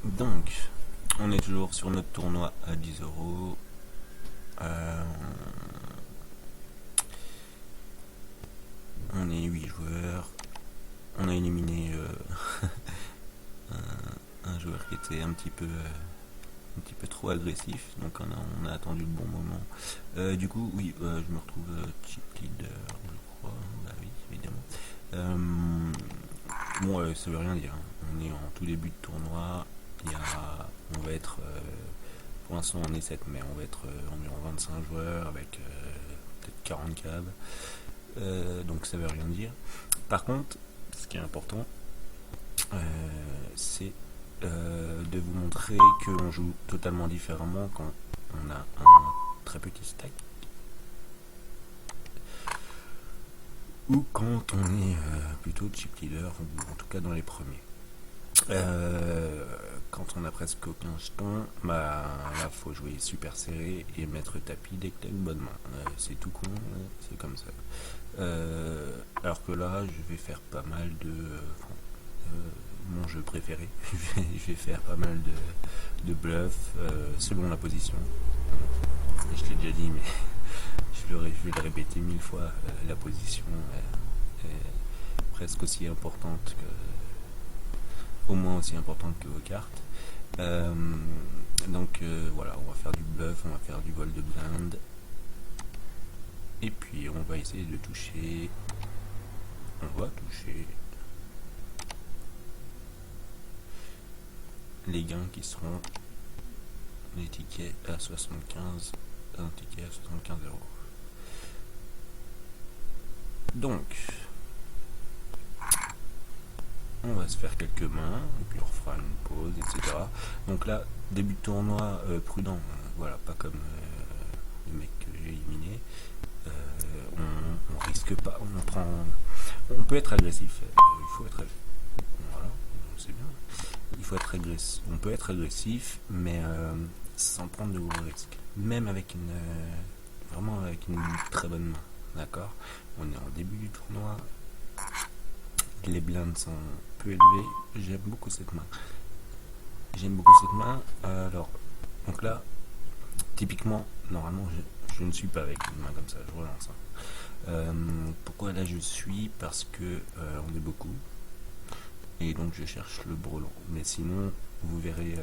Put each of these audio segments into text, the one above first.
Donc, on est toujours sur notre tournoi à 10 €. On est 8 joueurs. On a éliminé un joueur qui était un petit peu trop agressif, donc on a attendu le bon moment. Du coup, oui, je me retrouve chip leader, je crois. Bah oui, évidemment. Bon, ça veut rien dire, hein. On est en tout début de tournoi. On va être, pour l'instant on est 7, mais on va être environ 25 joueurs avec peut-être 40 caves. Donc ça veut rien dire. Par contre, ce qui est important, c'est de vous montrer qu'on joue totalement différemment quand on a un très petit stack ou quand on est plutôt chip leader, ou en tout cas dans les premiers. Quand on a presque aucun jeton, bah là faut jouer super serré et mettre tapis dès que t'as une bonne main. C'est tout con, c'est comme ça. Alors que là, je vais faire pas mal de mon jeu préféré. Je vais faire pas mal de bluff selon la position. Je l'ai déjà dit, mais je vais le répéter 1000 fois. La position est presque aussi importante au moins aussi importante que vos cartes. Donc voilà, on va faire du bluff, on va faire du vol de blind. Et puis on va essayer de toucher. On va toucher les gains qui seront les tickets à 75, un ticket à 75 €. Donc, on va se faire quelques mains, et puis on refera une pause, etc. Donc là, début de tournoi prudent, voilà, pas comme le mec que j'ai éliminé. On risque pas, on peut être agressif, il faut être agressif. Voilà, c'est bien. On peut être agressif, mais sans prendre de gros risques. Même avec vraiment avec une très bonne main, d'accord. On est en début du tournoi, les blindes sont peu élevées. J'aime beaucoup cette main. Alors, donc là, typiquement, normalement, je ne suis pas avec une main comme ça. Je relance. Pourquoi là je suis? Parce que on est beaucoup. Et donc je cherche le brelan. Mais sinon, vous verrez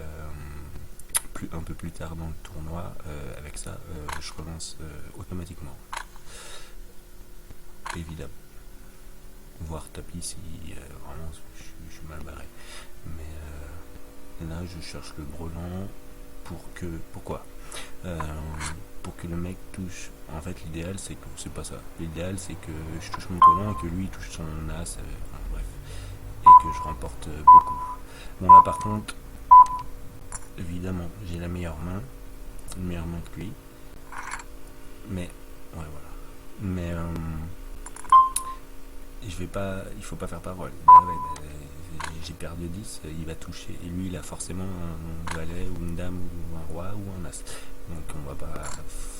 un peu plus tard dans le tournoi, avec ça, je relance automatiquement. Évidemment. Voir tapis si vraiment je suis mal barré. Mais là, je cherche le brelan pourquoi pour que le mec touche. En fait, l'idéal, c'est que c'est pas ça. L'idéal, c'est que je touche mon brelan et que lui touche son as. Bref. Et que je remporte beaucoup. Bon là par contre, évidemment, j'ai une meilleure main que lui. Mais ouais voilà. Mais il faut pas faire parole. J'ai paire de 10, il va toucher. Et lui il a forcément un valet ou une dame ou un roi ou un as. Donc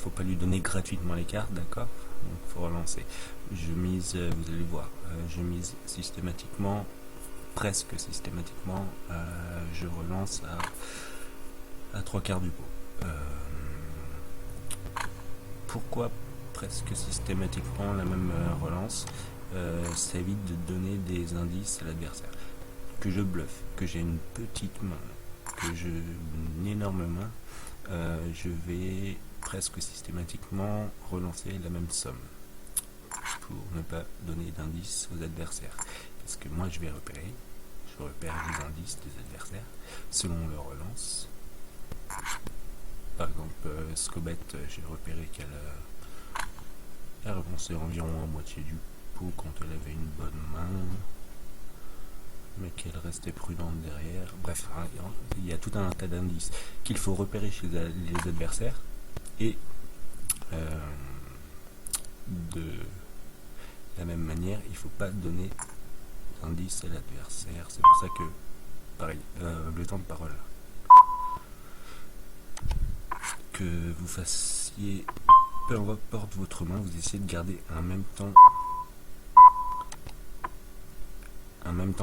faut pas lui donner gratuitement les cartes, d'accord? Donc faut relancer. Je mise, vous allez voir, je mise systématiquement. Presque systématiquement, je relance à 3/4 du pot. Pourquoi presque systématiquement la même relance? Ça évite de donner des indices à l'adversaire. Que je bluffe, que j'ai une petite main, que j'ai une énorme main, je vais presque systématiquement relancer la même somme pour ne pas donner d'indices aux adversaires. Parce que moi je repère les indices des adversaires selon leur relance. Par exemple, Scobet, j'ai repéré qu'elle relançait environ à moitié du pot quand elle avait une bonne main, mais qu'elle restait prudente derrière. Bref, il y a tout un tas d'indices qu'il faut repérer chez les adversaires et de la même manière, il ne faut pas donner d'indices à l'adversaire. C'est pour ça que, pareil, le temps de parole. Que vous fassiez, peu importe votre main, vous essayez de garder un même temps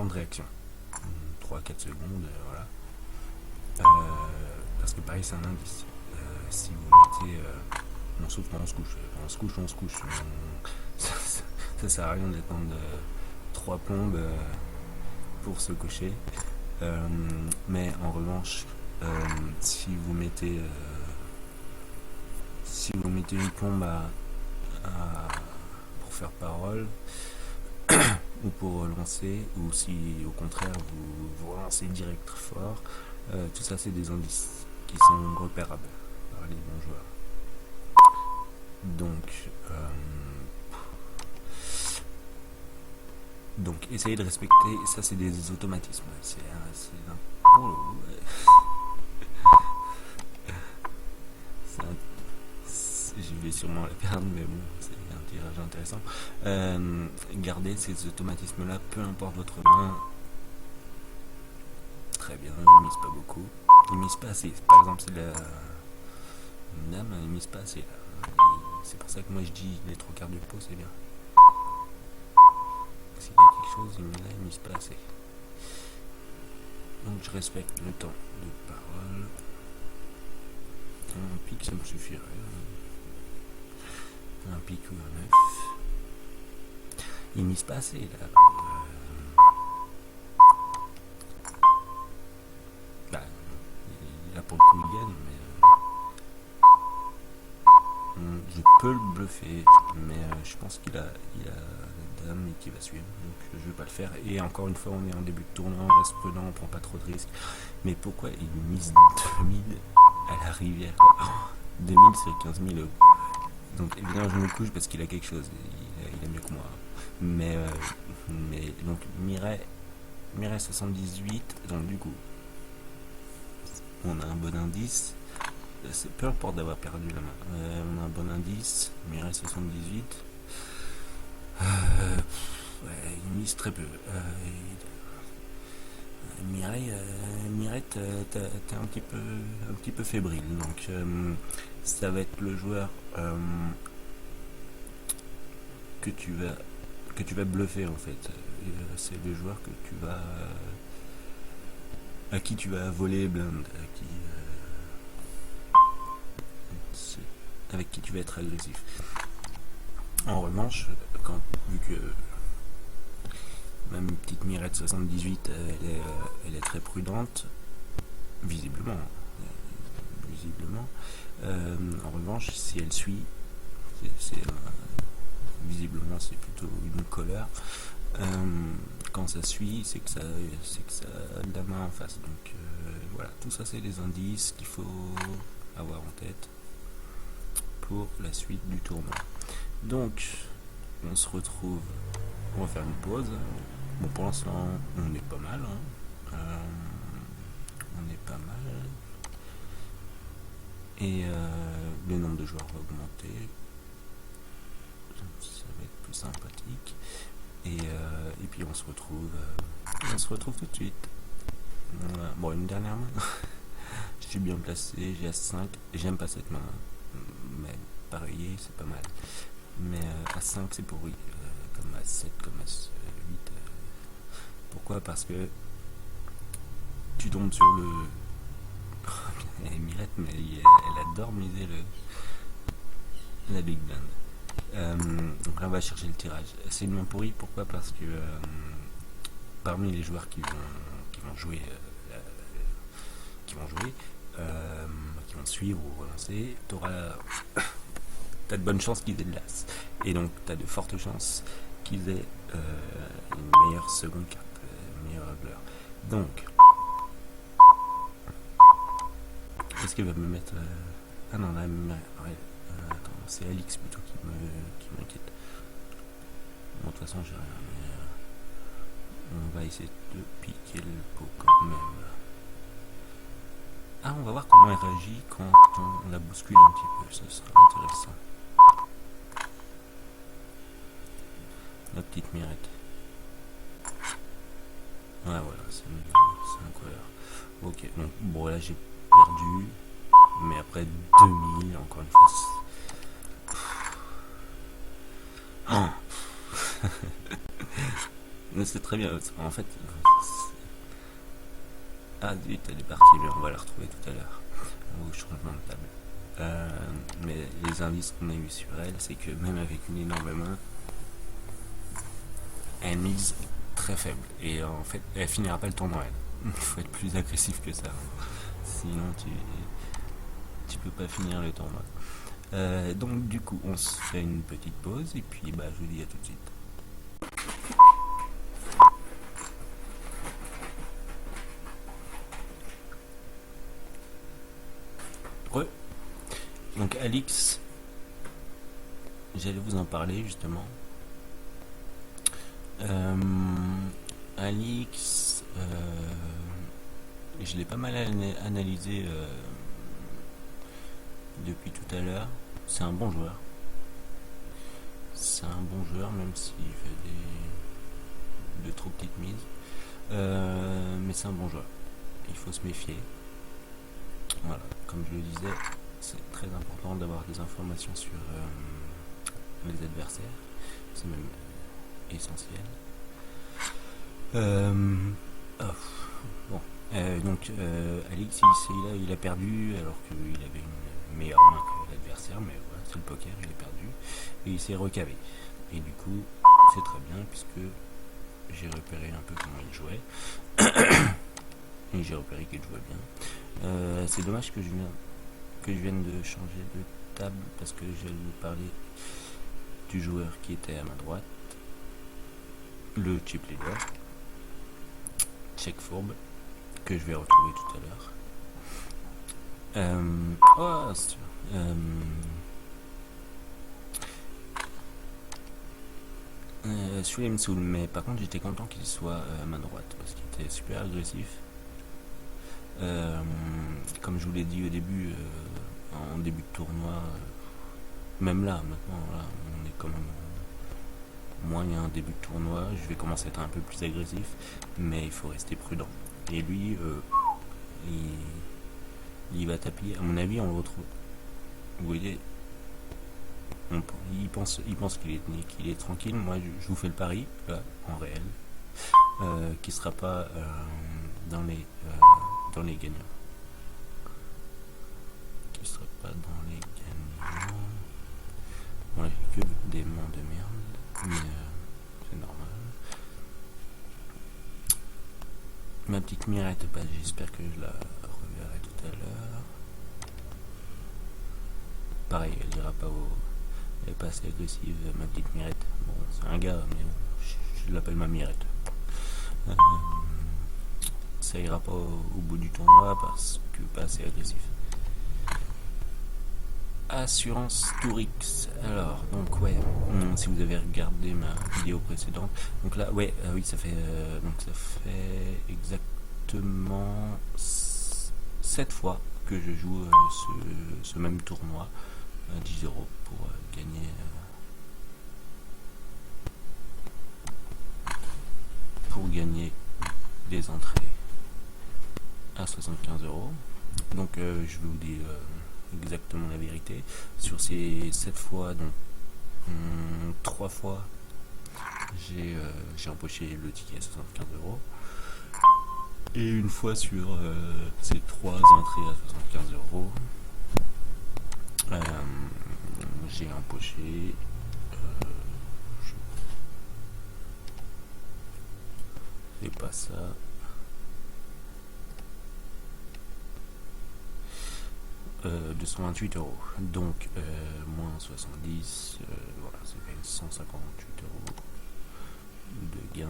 de réaction. 3-4 secondes, voilà. Parce que pareil, c'est un indice. Si vous mettez... bon, sauf quand on se couche. Quand on se couche, on se couche. Ça sert à rien d'attendre 3 plombes pour se coucher. Mais en revanche, si vous mettez une plombe pour faire parole ou pour relancer, ou si au contraire vous relancez direct très fort, tout ça c'est des indices qui sont repérables par les bons joueurs. Donc essayez de respecter, ça c'est des automatismes. Je vais sûrement la perdre, mais bon, c'est un tirage intéressant. Gardez ces automatismes-là, peu importe votre main. Très bien, il mise pas beaucoup. Il mise pas assez. Par exemple, c'est la dame, il mise pas assez là. C'est pour ça que moi je dis les 3/4 du pot, c'est bien. S'il y a quelque chose, il mise pas assez. Donc je respecte le temps de parole. Un pic, ça me suffirait. Un pic ou un 9. Il mise pas assez là. Là pour le coup il gagne, mais je peux le bluffer, mais je pense qu'il a la dame et qu'il va suivre, donc je vais pas le faire. Et encore une fois, on est en début de tournoi, on reste prudent, on prend pas trop de risques. Mais pourquoi il mise 2000 à la rivière, quoi. 2000 c'est 15 000 euros. Donc évidemment je me couche parce qu'il a quelque chose, il a mieux que moi. Mais donc Mireille 78, donc du coup on a un bon indice. C'est peu importe d'avoir perdu la main. On a un bon indice. Mireille 78. Il mise très peu. Mireille, t'es un petit peu fébrile. Donc ça va être le joueur que tu vas bluffer en fait. C'est le joueur à qui tu vas voler les blindes, avec qui tu vas être agressif. En revanche, vu que même une petite Mirette 78, elle est très prudente, visiblement. En revanche, si elle suit, visiblement c'est plutôt une colère. Quand ça suit, c'est que ça a de la main en face. Donc voilà, tout ça c'est des indices qu'il faut avoir en tête pour la suite du tournoi. Donc on se retrouve, on va faire une pause. Bon, pour l'instant on est pas mal, et le nombre de joueurs va augmenter, ça va être plus sympathique, et puis on se retrouve tout de suite. Voilà. Bon, une dernière main. Je suis bien placé, j'ai As-5, j'aime pas cette main, mais pareil, c'est pas mal. Mais As-5 c'est pourri, comme As-7, comme As-8. Pourquoi? Parce que tu tombes sur le... Mirette, mais elle adore miser la Big Blind. Donc là on va chercher le tirage. C'est une main pourrie, pourquoi? Parce que parmi les joueurs qui vont jouer, qui vont suivre ou relancer, t'as de bonnes chances qu'ils aient de l'as. Et donc t'as de fortes chances qu'ils aient une meilleure seconde carte, meilleure hableur. Donc, est-ce qu'elle va me mettre... Ah non, là, attends, c'est Alix plutôt qui m'inquiète. Bon, de toute façon, j'ai rien, mais on va essayer de piquer le pot quand même. Ah, on va voir comment elle réagit quand on la bouscule un petit peu, ça sera intéressant. La petite Mirette. Ouais, voilà, c'est un couleur. Ok, donc bon, là j'ai perdu, mais après 2000, encore une fois. C'est très bien, en fait, Ah zut, elle est partie, mais on va la retrouver tout à l'heure au changement de table. Mais les indices qu'on a eu sur elle, c'est que même avec une énorme main, elle mise très faible. Et en fait, elle finira pas le tournoi. Il faut être plus agressif que ça. Sinon, tu peux pas finir le tournoi. Donc du coup, on se fait une petite pause et puis bah, je vous dis à tout de suite. Ouais. Donc Alix, j'allais vous en parler justement. Alix, je l'ai pas mal analysé depuis tout à l'heure. C'est un bon joueur. C'est un bon joueur, même s'il fait de trop petites mises. Mais c'est un bon joueur. Il faut se méfier. Voilà, comme je le disais, c'est très important d'avoir des informations sur les adversaires. C'est même essentiel. Bon, donc Alix, il a perdu alors qu'il avait une meilleure main que l'adversaire, mais voilà, c'est le poker, il a perdu et il s'est recavé. Et du coup, c'est très bien puisque j'ai repéré un peu comment il jouait et j'ai repéré qu'il jouait bien. C'est dommage que je vienne de changer de table parce que j'allais vous parler du joueur qui était à ma droite, le chip leader, Check Fourbe, que je vais retrouver tout à l'heure. Oh, c'est sûr. Celui-là me saoule, mais par contre j'étais content qu'il soit à ma droite parce qu'il était super agressif. Comme je vous l'ai dit au début, en début de tournoi, même là, maintenant, là, on est quand même moyen début de tournoi. Je vais commencer à être un peu plus agressif, mais il faut rester prudent. Et lui, il va taper. À mon avis, on le retrouve. Vous voyez, il pense qu'il est tranquille. Moi, je vous fais le pari, là, en réel, qui sera pas dans les gagnants. Qui sera pas dans les gagnants. Bon, là, j'ai que des mains de merde, mais c'est normal. Ma petite mirette, bah, j'espère que je la reverrai tout à l'heure. Pareil, elle ira pas elle est pas assez agressive, ma petite mirette. Bon, c'est un gars, mais je l'appelle ma mirette. Ça ira pas au bout du tournoi parce que pas assez agressif. Assurance Tourix. Alors, donc ouais, si vous avez regardé ma vidéo précédente, donc là, ouais, oui, ça fait exactement 7 fois que je joue ce même tournoi à 10 € pour gagner des entrées à 75 €. Donc je vais vous dire exactement la vérité. Sur ces 7 fois, donc 3 fois, j'ai empoché le ticket à 75 €. Et une fois sur ces 3 entrées à 75 €, j'ai empoché c'est pas ça. Euh, 228 €. Donc moins 70, voilà, ça fait 158 € de gain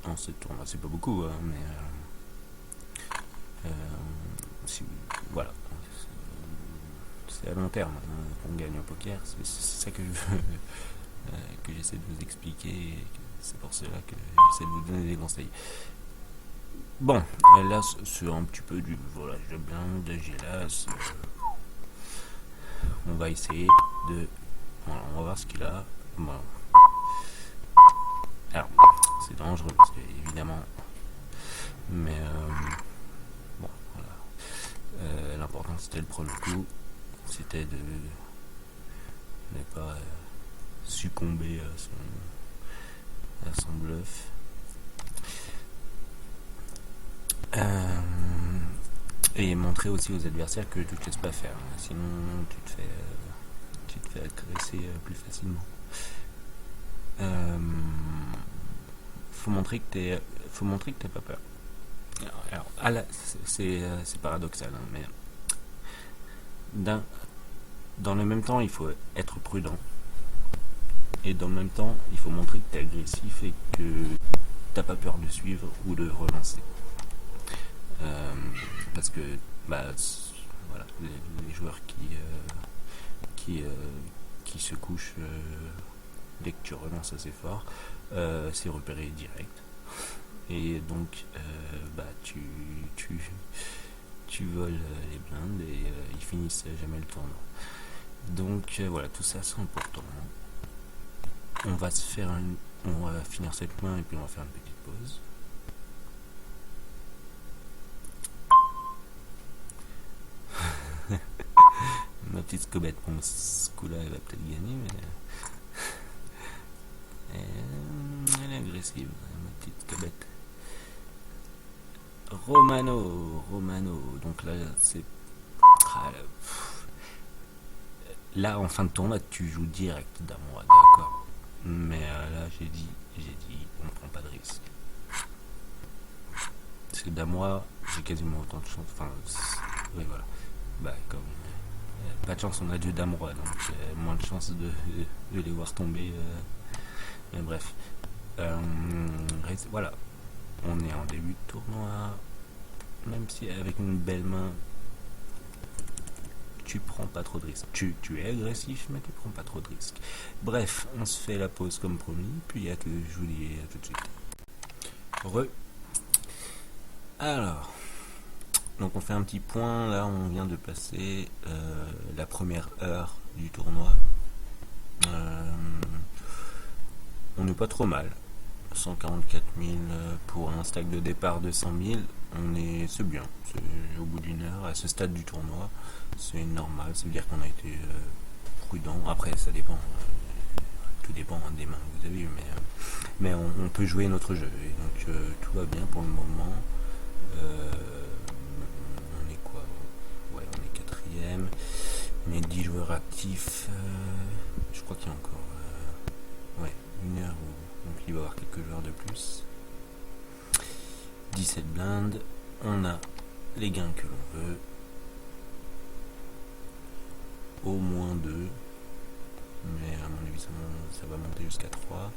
en ce tournoi. C'est pas beaucoup, hein, mais voilà, c'est à long terme qu'on gagne au poker. C'est ça que je veux, que j'essaie de vous expliquer. Et c'est pour cela que j'essaie de vous donner des conseils. Bon, là c'est un petit peu du volage de blinde, de gélas. On va essayer de. Voilà, on va voir ce qu'il a. Bon. Alors, c'est dangereux, évidemment. Mais bon, voilà. L'important c'était le premier coup. C'était de ne pas succomber à son bluff. Euh, et montrer aussi aux adversaires que tu te laisses pas faire. Sinon, tu te fais agresser plus facilement. Euh, faut montrer que t'as pas peur. C'est paradoxal, hein, mais d'un- dans le même temps, il faut être prudent. Et dans le même temps, il faut montrer que tu es agressif et que t'as pas peur de suivre ou de relancer. Euh, Parce que bah, voilà, les joueurs qui, euh, qui se couchent dès que tu relances assez fort, c'est repéré direct. Et donc, bah, tu voles les blindes et ils finissent jamais le tournoi. Donc voilà, tout ça c'est important. On va se faire on va finir cette main et puis on va faire une petite pause. Ma petite scobette, bon, ce coup-là, elle va peut-être gagner, mais elle est agressive, ma petite scobette. Romano. Donc là, c'est ah, là, en fin de tournoi, tu joues direct d'amour, d'accord. Mais là, j'ai dit, on prend pas de risque. Parce que d'amour, j'ai quasiment autant de chance. Enfin, oui, voilà. Bah, comme pas de chance, on a deux damois, donc moins de chance de les voir tomber. Mais bref. Voilà. On est en début de tournoi. Même si avec une belle main, tu prends pas trop de risques. Tu es agressif, mais tu prends pas trop de risques. Bref, on se fait la pause comme promis, puis à que je vous dis à tout de suite. Alors, donc on fait un petit point. Là, on vient de passer la première heure du tournoi. On n'est pas trop mal. 144 000 pour un stack de départ de 100 000. C'est bien. Au bout d'une heure, à ce stade du tournoi, c'est normal. Ça veut dire qu'on a été prudent. Après, ça dépend. Tout dépend des mains que vous avez eues. Mais on peut jouer notre jeu. Et donc, tout va bien pour le moment. On est quoi? Ouais, on est quatrième. On est 10 joueurs actifs. Je crois qu'il y a encore une heure donc il va y avoir quelques joueurs de plus. 17 blindes. On a les gains que l'on veut. Au moins 2. Mais à mon avis, ça va monter jusqu'à 3.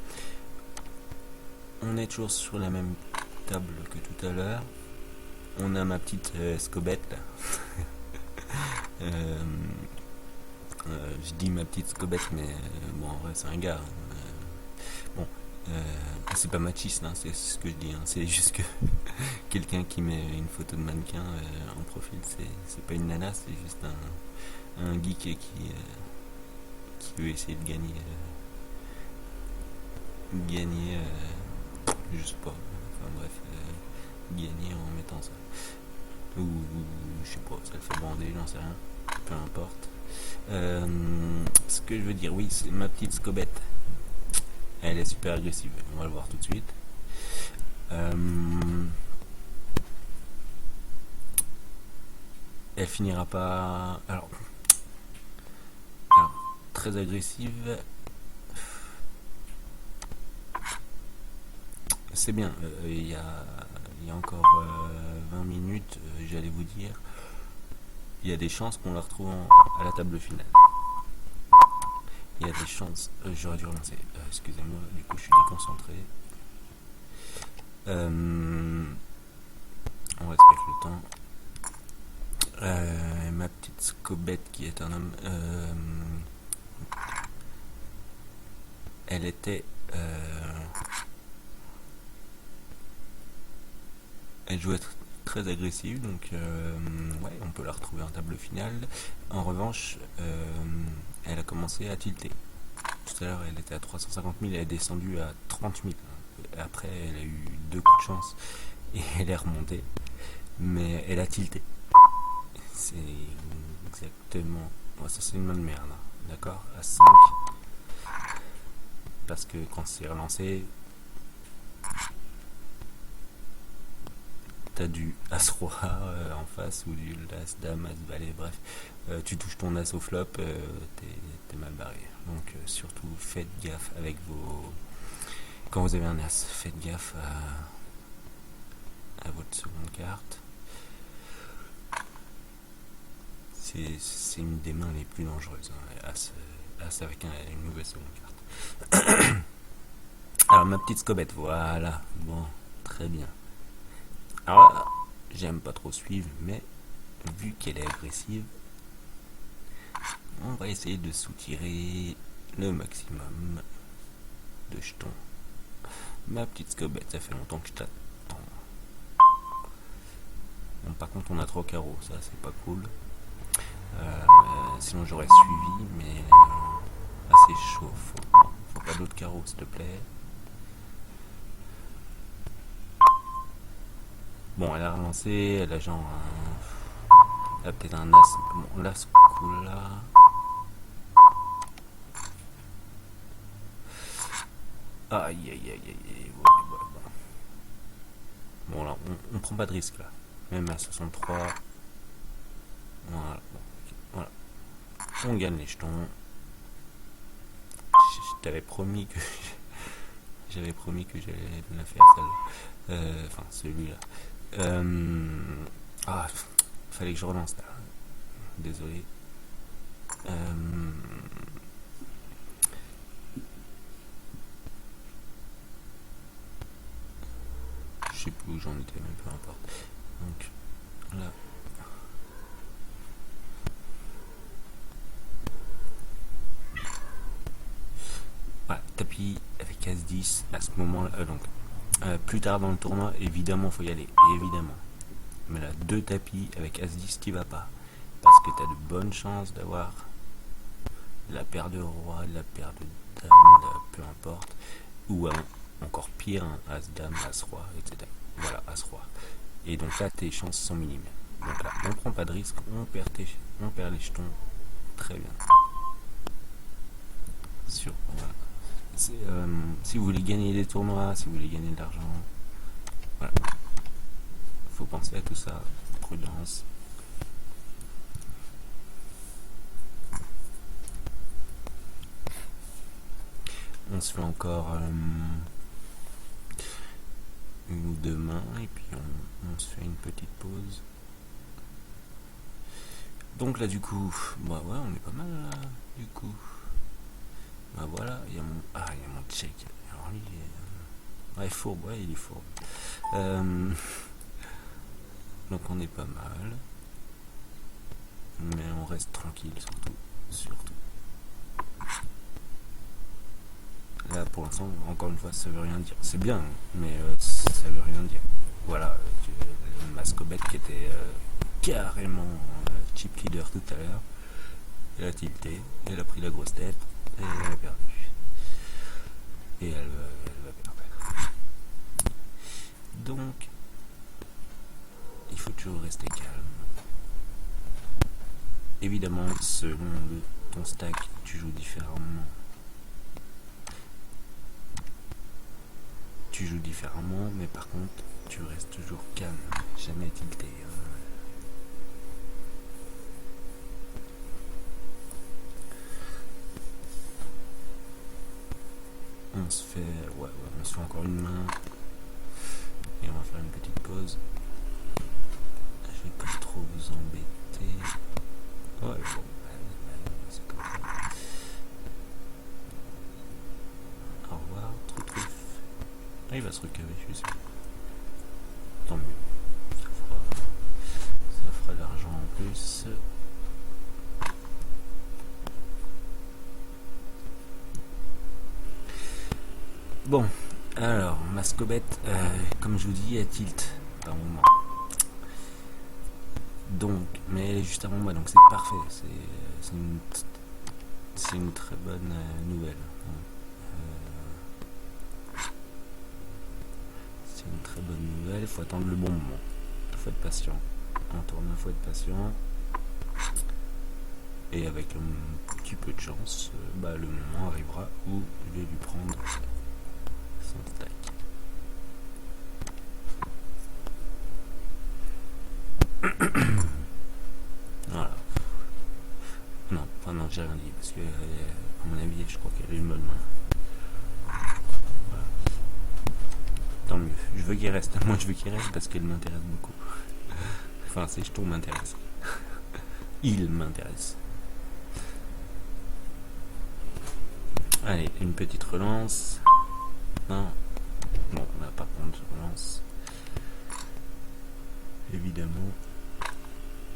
On est toujours sur la même table que tout à l'heure. On a ma petite scobette là. Je dis ma petite scobette, mais bon, en vrai, c'est un gars. Bon, c'est pas machiste, hein, c'est ce que je dis. Hein, c'est juste que quelqu'un qui met une photo de mannequin en profil, c'est pas une nana, c'est juste un geek qui veut essayer de gagner, je sais pas. Enfin bref, gagner en mettant ça. Ou je sais pas, ça le fait bander, j'en sais rien. Peu importe. Ce que je veux dire, oui, c'est ma petite scobette. Elle est super agressive, on va le voir tout de suite. Elle finira pas. Alors, très agressive. C'est bien. Il y a encore 20 minutes, j'allais vous dire. Il y a des chances qu'on la retrouve à la table finale. Il y a des chances. J'aurais dû relancer. Excusez-moi, du coup, je suis déconcentré. On respecte le temps. Ma petite scobette qui est un homme. Elle était. Elle jouait très agressive, donc ouais, on peut la retrouver en table finale. En revanche, elle a commencé à tilter. Tout à l'heure, elle était à 350 000, elle est descendue à 30 000. Après, elle a eu 2 coups de chance et elle est remontée. Mais elle a tilté. C'est exactement. Ouais, ça, c'est une main de merde. D'accord? À 5. Parce que quand c'est relancé, t'as du As-Roi en face, ou du As-Dame, As-Valet, bref, tu touches ton As au flop, t'es mal barré. Donc surtout faites gaffe avec vos... Quand vous avez un As, faites gaffe à votre seconde carte. C'est une des mains les plus dangereuses, hein, As avec une nouvelle seconde carte. Alors ma petite scobette, voilà, bon, très bien. Alors là, j'aime pas trop suivre, mais vu qu'elle est agressive, on va essayer de soutirer le maximum de jetons. Ma petite scobette, ça fait longtemps que je t'attends. Bon, par contre on a 3 carreaux, ça c'est pas cool. Sinon j'aurais suivi, mais là c'est chaud, faut pas d'autres carreaux s'il te plaît. Bon, elle a relancé, elle a genre elle a peut-être un As. Bon, là ce coup là. Aïe aïe aïe aïe, ouais. Bon là, on prend pas de risque là. Même à 63. Voilà, bon, okay, voilà. On gagne les jetons. Je t'avais promis que j'avais promis que j'allais la faire celle. Enfin celui-là. Fallait que je relance là. Désolé. Je sais plus où j'en étais, mais peu importe. Donc là. Voilà, tapis avec As-10 à ce moment-là. Plus tard dans le tournoi, évidemment, faut y aller. Évidemment. Mais là, 2 tapis avec As-10, t'y vas pas. Parce que t'as de bonnes chances d'avoir la paire de roi, la paire de dame, peu importe. Ou encore pire, un As-Dame, As-Roi, etc. Voilà, As-Roi. Et donc là, tes chances sont minimes. Donc là, on prend pas de risque, on perd les jetons. Très bien. Voilà. Si vous voulez gagner des tournois, si vous voulez gagner de l'argent, voilà. Faut penser à tout ça. Prudence. On se fait encore une ou 2 mains et puis on se fait une petite pause. Donc là du coup, bah ouais, on est pas mal là, du coup. Bah voilà, il y a mon check. Alors lui, il est fourbe, il est fourbe. Donc on est pas mal. Mais on reste tranquille surtout. Là pour l'instant, encore une fois, ça veut rien dire. C'est bien, mais ça veut rien dire. Voilà, ma scobette qui était carrément chip leader tout à l'heure. Elle a tilté, elle a pris la grosse tête et elle a perdu. Et elle va perdre. Donc, il faut toujours rester calme. Évidemment, selon ton stack, tu joues différemment. Mais par contre, tu restes toujours calme, jamais tilté. On se fait encore une main et on va faire une petite pause. Je vais pas trop vous embêter. Ouais, bon, c'est comme ça. Au revoir, Troutouf. Il va se recaver, je suis sûr. Tant mieux. Ça fera de l'argent en plus. Bon, alors, ma scobette, comme je vous dis, elle tilt par moment. Donc, mais elle est juste avant moi, donc c'est parfait. C'est une très bonne nouvelle. C'est une très bonne nouvelle, il faut attendre le bon moment. Il faut être patient. En tournoi, il faut être patient. Et avec un petit peu de chance, le moment arrivera où je vais lui prendre son stack. Voilà. Non, enfin non, j'ai rien dit, parce que, à mon avis, je crois qu'elle a une bonne main. Voilà. Tant mieux. Je veux qu'il reste. Moi, je veux qu'il reste parce qu'elle m'intéresse beaucoup. Enfin, ces jetons m'intéressent. Il m'intéresse. Allez, une petite relance. Non. Bon, on va pas prendre de relance. Évidemment.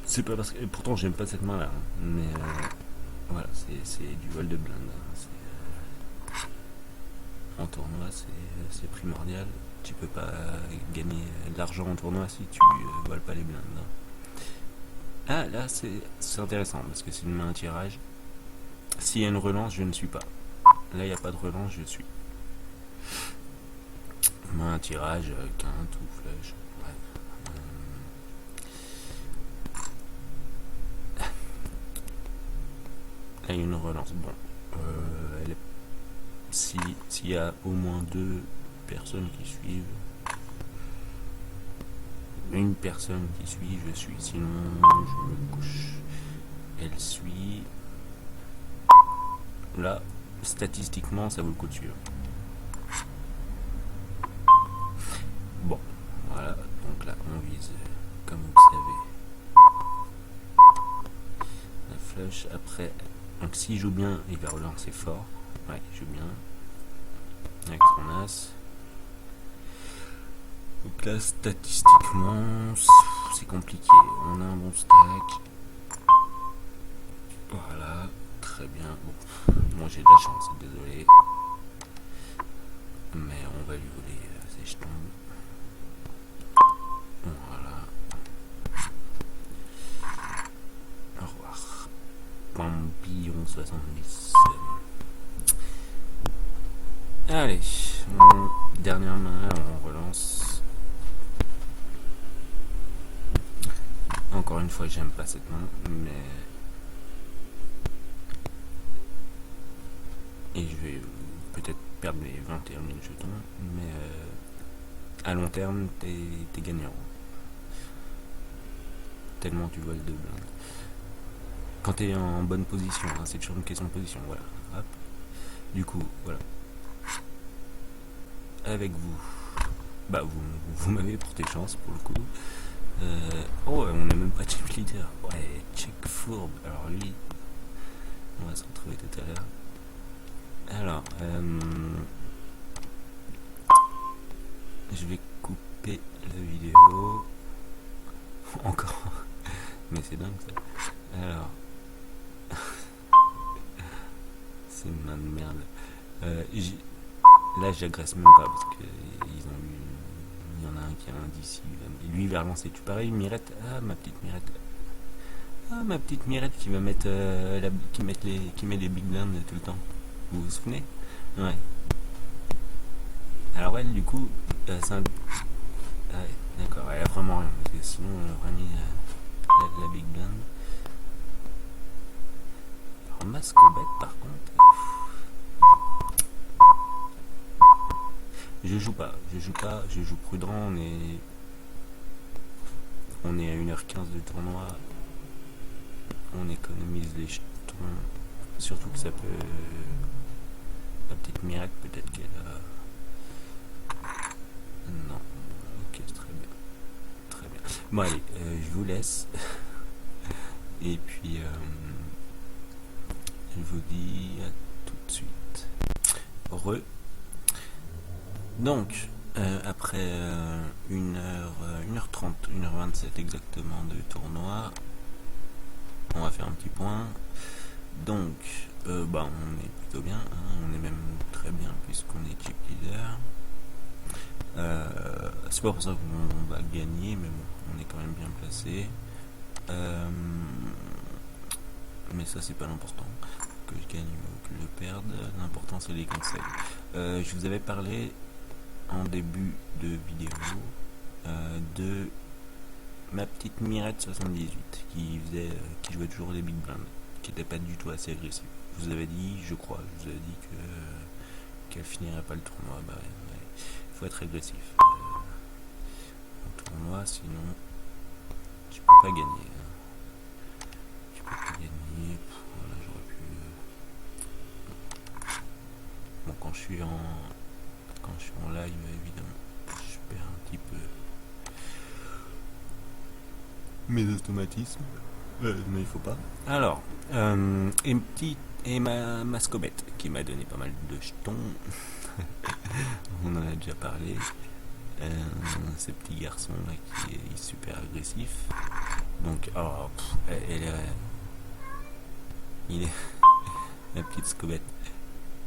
C'est pas parce que. Pourtant, j'aime pas cette main-là. Hein. Mais voilà, c'est du vol de blinde. Hein. En tournoi, c'est primordial. Tu peux pas gagner de l'argent en tournoi si tu voles pas les blindes. Hein. Ah, là, c'est intéressant parce que c'est une main à tirage. S'il y a une relance, je ne suis pas. Là, il n'y a pas de relance, je suis. Main à tirage, quinte ou flèche. Bref. Là, il y a une relance. Bon. S'il y a au moins 2 personnes qui suivent, une personne qui suit, je suis. Sinon, je me couche. Elle suit. Là, statistiquement, ça vaut le coup de suivre. Bon, voilà. Donc là, on vise, comme vous le savez, la flèche. Après, donc s'il joue bien, il va relancer fort. Ouais, il joue bien. Avec son as. Donc là, statistiquement, c'est compliqué. On a un bon stack. Voilà, très bien. Bon, moi j'ai de la chance, désolé. Mais on va lui voler ses jetons. Voilà. Au revoir. Pampillon 70. Allez, dernière main, on relance. Encore une fois, j'aime pas cette main, mais... Et je vais peut-être perdre mes 21 000 jetons, mais à long terme, t'es gagnant. Tellement tu voles de blindes. Quand t'es en bonne position, hein, c'est toujours une question de position, voilà. Hop. Du coup, voilà. Avec vous, bah vous m'avez porté chance pour le coup. Oh, on n'est même pas team leader. Ouais, check fourbe. Alors lui, on va se retrouver tout à l'heure. Alors, je vais couper la vidéo. Encore. Mais c'est dingue ça. Alors, c'est une main de merde. Là, j'agresse même pas parce que ils ont eu. Il y en a un qui a un d'ici. Lui, il va relancer. Tu pareil, Mirette. Ah, ma petite Mirette. Ah, ma petite Mirette qui va mettre qui met les big blinds tout le temps. Vous vous souvenez? Ouais. Alors elle, du coup, c'est un... Ah ouais, d'accord, elle a vraiment rien. Parce que sinon, elle aurait mis la big blind. Alors, masque au bête, par contre... Je joue prudent, on est à 1h15 de tournoi, on économise les jetons, surtout que ça peut, la petite Mirette peut-être qu'elle a, non, ok, c'est très bien, bon allez, je vous laisse, et puis je vous dis à tout de suite, donc, après 1h30, 1h27 exactement de tournoi, on va faire un petit point. Donc, bah, on est plutôt bien, hein, on est même très bien puisqu'on est chip leader. C'est pas pour ça qu'on va gagner, mais bon, on est quand même bien placé. Mais ça, c'est pas l'important. Que je gagne ou que je perde, l'important c'est les conseils. Je vous avais parlé en début de vidéo de ma petite Mirette 78 qui jouait toujours des big blinds, qui n'était pas du tout assez agressif. Je vous avais dit, je vous avais dit qu'elle finirait pas le tournoi. Bah ouais, faut être agressif en tournoi, sinon tu peux pas gagner. Tu peux pas gagner. Voilà, j'aurais pu. Bon, quand je suis en live, évidemment, je perds un petit peu mes automatismes. Mais il faut pas. Alors, et ma mascobette qui m'a donné pas mal de jetons. On en a déjà parlé. Ce petit garçon là qui est super agressif. Donc, alors, il est la petite scobette.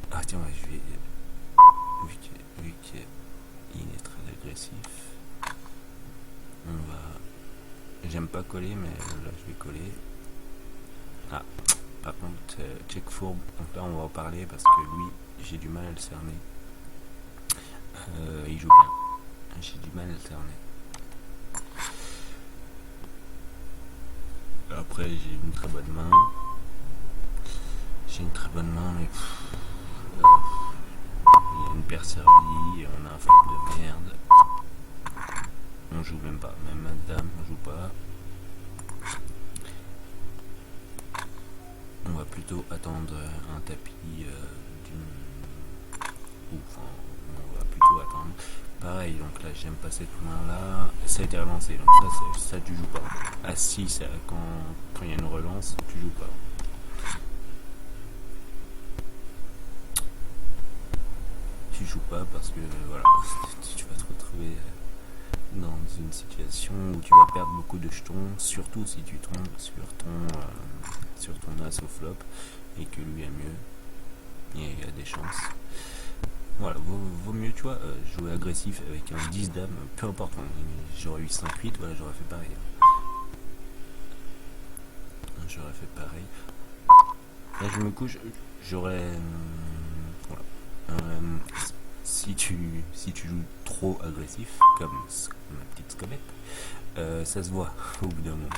Ah tiens, je vais vu qu'il est très agressif. J'aime pas coller, mais là je vais coller. Ah, par contre, check fourbe. Donc là on va en parler parce que lui, j'ai du mal à le cerner. Il joue bien. J'ai du mal à le cerner. Après, j'ai une très bonne main. Mais il y a une paire servie et on a un flop de merde. On joue même pas. Même madame, on joue pas. On va plutôt attendre un tapis enfin, on va plutôt attendre. Pareil, donc là j'aime pas cette main là. Ça a été relancé, donc ça tu joues pas. Ah si, ça, quand il y a une relance, tu joues pas. Tu joues pas parce que voilà, tu vas te retrouver dans une situation où tu vas perdre beaucoup de jetons, surtout si tu tombes sur ton as au flop et que lui a mieux. Il y a des chances. Voilà, vaut mieux, tu vois, jouer agressif avec un 10 dames, peu importe, j'aurais eu 5-8, voilà, j'aurais fait pareil. Là, je me couche, j'aurais. Voilà. Si tu joues trop agressif, comme ma petite scomette, ça se voit au bout d'un moment.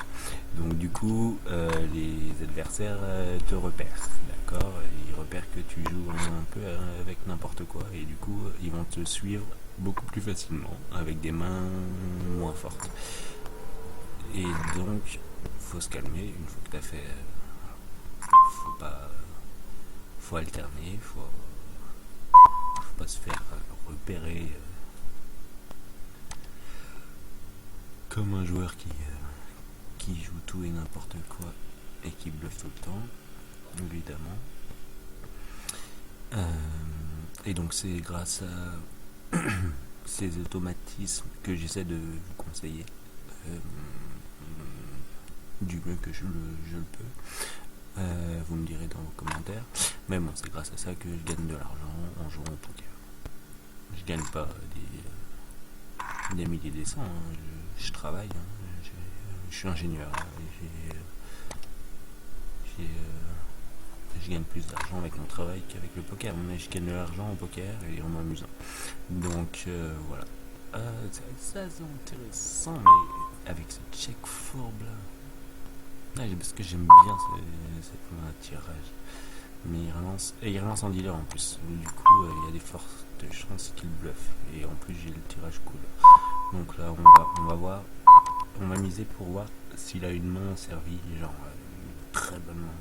Donc du coup, les adversaires te repèrent, d'accord? Ils repèrent que tu joues un peu avec n'importe quoi, et du coup, ils vont te suivre beaucoup plus facilement, avec des mains moins fortes. Et donc, faut se calmer une fois que t'as fait. Faut alterner, faut pas se faire repérer comme un joueur qui joue tout et n'importe quoi et qui bluffe tout le temps, évidemment. Et donc c'est grâce à ces automatismes que j'essaie de vous conseiller du mieux que je le peux. Vous me direz dans vos commentaires. Mais bon, c'est grâce à ça que je gagne de l'argent en jouant au poker. Je gagne pas des milliers des cents, hein. Je travaille, hein. Je suis ingénieur, hein. Je gagne plus d'argent avec mon travail qu'avec le poker, mais je gagne de l'argent au poker et en m'amusant. Donc voilà. C'est intéressant, mais avec ce check fourbe là. Parce que j'aime bien cette main à tirage. Mais il relance en dealer en plus. Du coup, il y a des fortes chances qu'il bluffe. Et en plus, j'ai le tirage cool. Donc là, on va voir. On va miser pour voir s'il a une main servie. Genre, une très bonne main.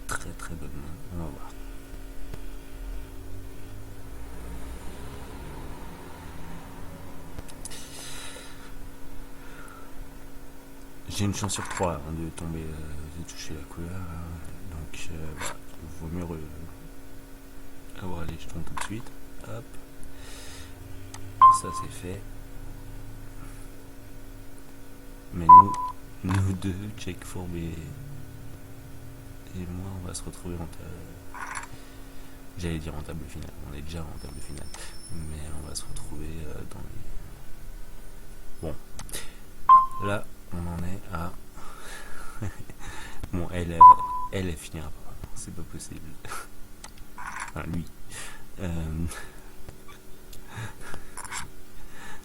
Très très bonne main. On va voir. J'ai une chance sur 3 de tomber, de toucher la couleur. Donc, voilà. Il vaut mieux avoir les jetons tout de suite. Hop. Ça, c'est fait. Mais nous deux, check fourbe et moi, on va se retrouver j'allais dire en table finale. On est déjà en table finale. Mais on va se retrouver dans les... Bon. Là, on en est à... Bon, elle finira pas. C'est pas possible. Enfin, lui.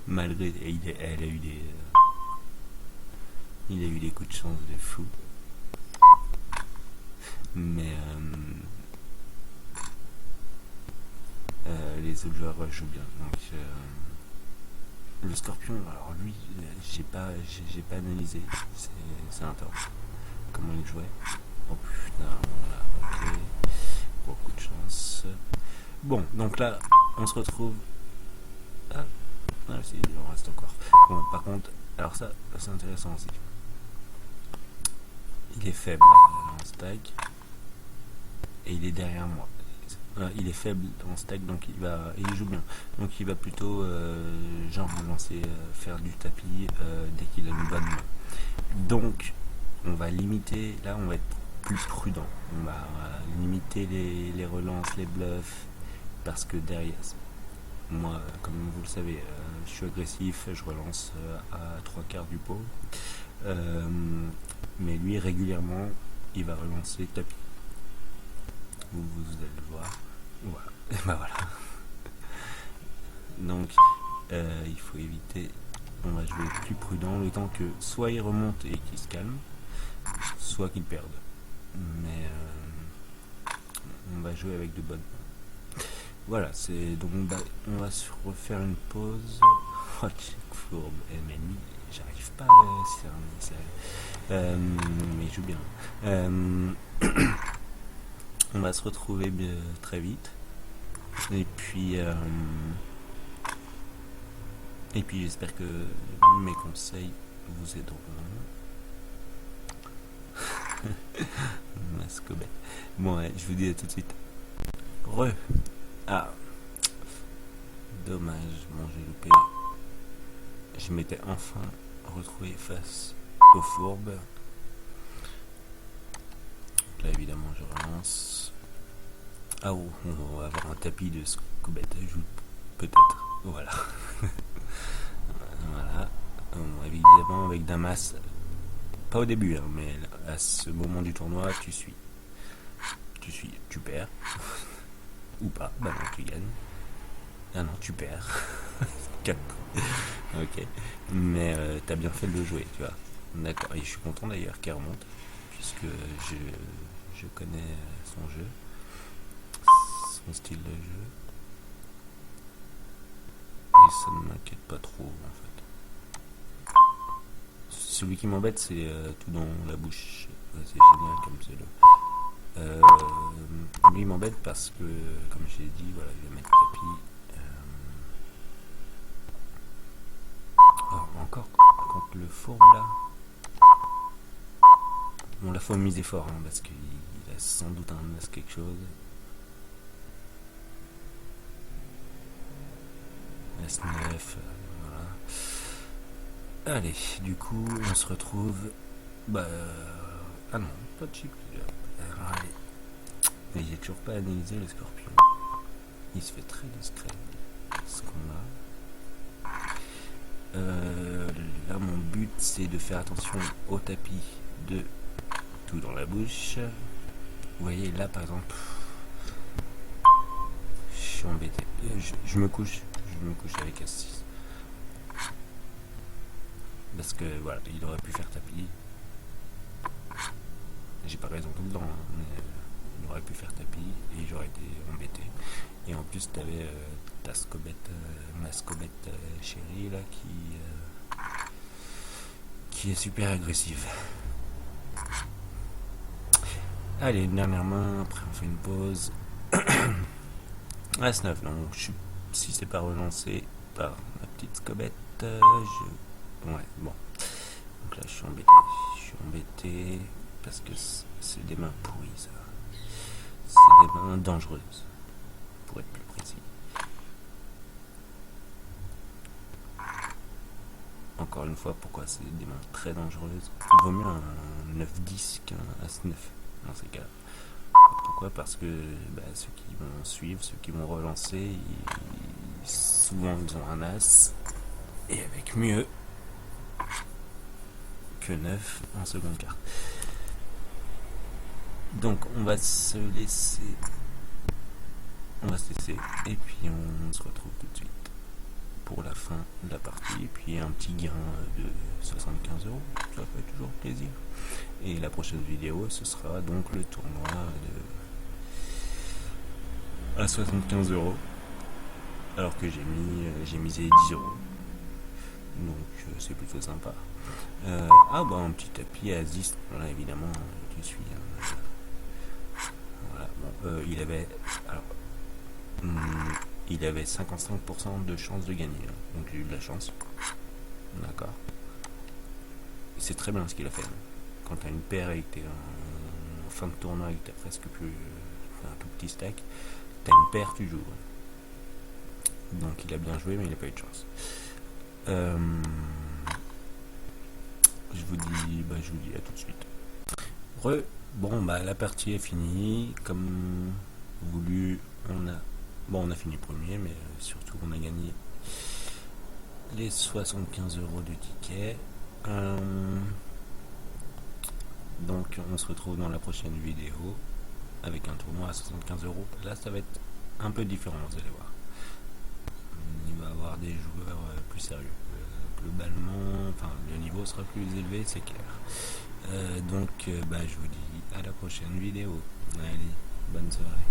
Malgré... Elle a eu des... Il a eu des coups de chance de fou. Mais... les autres joueurs jouent bien. Donc... Le Scorpion, alors lui, j'ai pas analysé. C'est intense. Comment il jouait. Oh putain, voilà, ok. Beaucoup de chance. Bon, donc là, on se retrouve. Ah, non, si, il en reste encore. Bon, par contre, alors ça, c'est intéressant aussi. Il est faible en stack. Et il est derrière moi. Il est faible en stack, donc il joue bien. Donc il va plutôt genre me lancer, faire du tapis dès qu'il a une bonne main. Donc on va limiter, là on va être plus prudent. On va limiter les relances, les bluffs, parce que derrière, moi, comme vous le savez, je suis agressif, je relance à 3/4 du pot. Mais lui régulièrement, il va relancer tapis. Vous allez le voir. Voilà. Et ben voilà. Donc, il faut éviter. On va jouer plus prudent le temps que soit il remonte et qu'il se calme, soit qu'il perde. Mais on va jouer avec de bonnes mains. Voilà, c'est donc on va se refaire une pause. Oh, check fourbe. Mais lui, j'arrive pas à le cerner. Mais il joue bien. On va se retrouver très vite. Et puis j'espère que mes conseils vous aideront. Mascobet. Bon, ouais, je vous dis à tout de suite. Ah. Dommage, bon, j'ai loupé. Je m'étais enfin retrouvé face aux fourbes. Là, évidemment, je relance. Ah, oh, on va avoir un tapis de Scobet. Peut-être. Voilà. Voilà. Évidemment, avec Damas. Pas au début, hein, mais à ce moment du tournoi, tu perds. Ou pas. Bah non, tu gagnes. Ah non, tu perds. 4. Ok. Mais t'as bien fait de le jouer, tu vois. D'accord. Et je suis content d'ailleurs qu'il remonte, puisque je connais son jeu, son style de jeu. Et ça ne m'inquiète pas trop, en fait. Celui qui m'embête, c'est tout dans la bouche. C'est génial comme c'est le. Lui, il m'embête parce que, comme je l'ai dit, voilà, il va mettre tapis. Oh, encore contre le fourbe là. Bon, là, faut miser fort, hein, parce qu'il a sans doute un as quelque chose. S9, voilà. Allez, du coup, on se retrouve. Ah non, pas de chip. Allez. Mais j'ai toujours pas analysé le Scorpion. Il se fait très discret. Ce qu'on a. Là, mon but, c'est de faire attention au tapis de tout dans la bouche. Vous voyez, là, par exemple, je suis embêté. Je me couche avec S6. Parce que, voilà, il aurait pu faire tapis. J'ai pas raison tout le temps, hein, mais il aurait pu faire tapis et j'aurais été embêté. Et en plus, t'avais ta ma Scobet chérie là qui est super agressive. Allez, une dernière main, après on fait une pause. S9, donc si c'est pas relancé par ma petite Scobet, ouais, bon. Donc là, je suis embêté parce que c'est des mains pourries, ça. C'est des mains dangereuses, pour être plus précis. Encore une fois, pourquoi c'est des mains très dangereuses. Il vaut mieux un 9-10 qu'un As-9 dans ces cas. Pourquoi? Parce que ceux qui vont suivre, ceux qui vont relancer, souvent ils ont un As, et avec mieux que 9 en seconde carte. Donc on va se laisser, et puis on se retrouve tout de suite pour la fin de la partie, et puis un petit gain de 75€, ça fait toujours plaisir. Et la prochaine vidéo, ce sera donc le tournoi à 75€, alors que j'ai misé 10€. c'est plutôt sympa. Ah bah un petit tapis à Aziz, voilà évidemment tu suis. Voilà, bon, il avait 55% de chance de gagner, hein. Donc j'ai eu de la chance. D'accord. C'est très bien ce qu'il a fait. Quand t'as une paire et que t'es en fin de tournoi et que t'as presque plus un tout petit stack, t'as une paire, tu joues. Donc il a bien joué, mais il n'a pas eu de chance. Je vous dis à tout de suite. Bon bah la partie est finie. Comme voulu, on a fini premier, mais surtout on a gagné les 75 € de ticket. Donc on se retrouve dans la prochaine vidéo avec un tournoi à 75 €. Là ça va être un peu différent, vous allez voir. Il va y avoir des joueurs plus sérieux. Globalement, enfin le niveau sera plus élevé, c'est clair. Donc je vous dis à la prochaine vidéo. Allez, bonne soirée.